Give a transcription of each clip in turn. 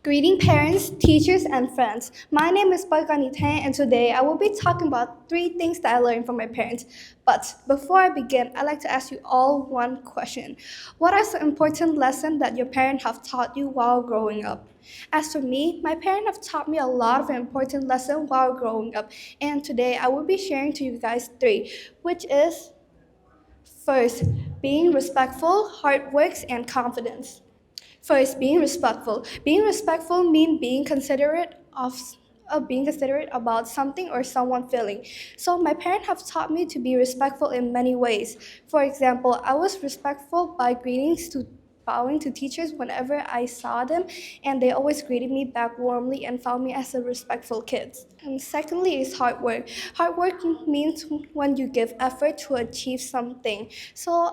Greeting parents, teachers, and friends. My name is Pov Kanitha, and today I will be talking about 3 things that I learned from my parents. But before I begin, I'd like to ask you all one question. What are some important lessons that your parents have taught you while growing up? As for me, my parents have taught me a lot of important lessons while growing up, and today I will be sharing to you guys 3, which is first, being respectful, hard work, and confidence. First, being respectful. Being respectful means being considerate about something or someone feeling. So my parents have taught me to be respectful in many ways. For example, I was respectful by bowing to teachers whenever I saw them, and they always greeted me back warmly and found me as a respectful kid. And secondly is hard work. Hard work means when you give effort to achieve something. So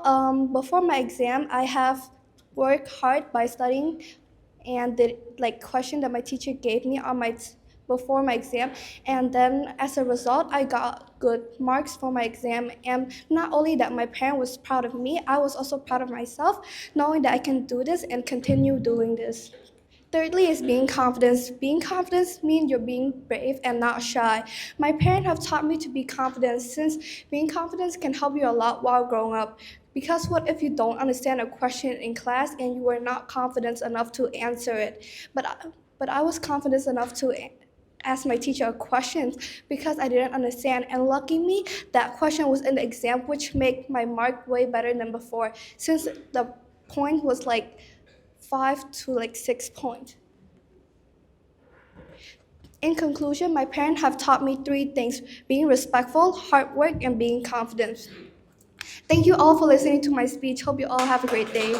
before my exam, I have worked hard by studying and the question that my teacher gave me on before my exam, and then as a result I got good marks for my exam. And not only that my parent was proud of me, I was also proud of myself, knowing that I can do this and continue doing this. Thirdly is being confident. Being confident means you're being brave and not shy. My parents have taught me to be confident, since being confident can help you a lot while growing up. Because what if you don't understand a question in class and you were not confident enough to answer it? But I was confident enough to ask my teacher a question because I didn't understand. And lucky me, that question was in the exam, which made my mark way better than before, since the point was 5 to 6 points. In conclusion, my parents have taught me 3 things: being respectful, hard work, and being confident. Thank you all for listening to my speech. Hope you all have a great day.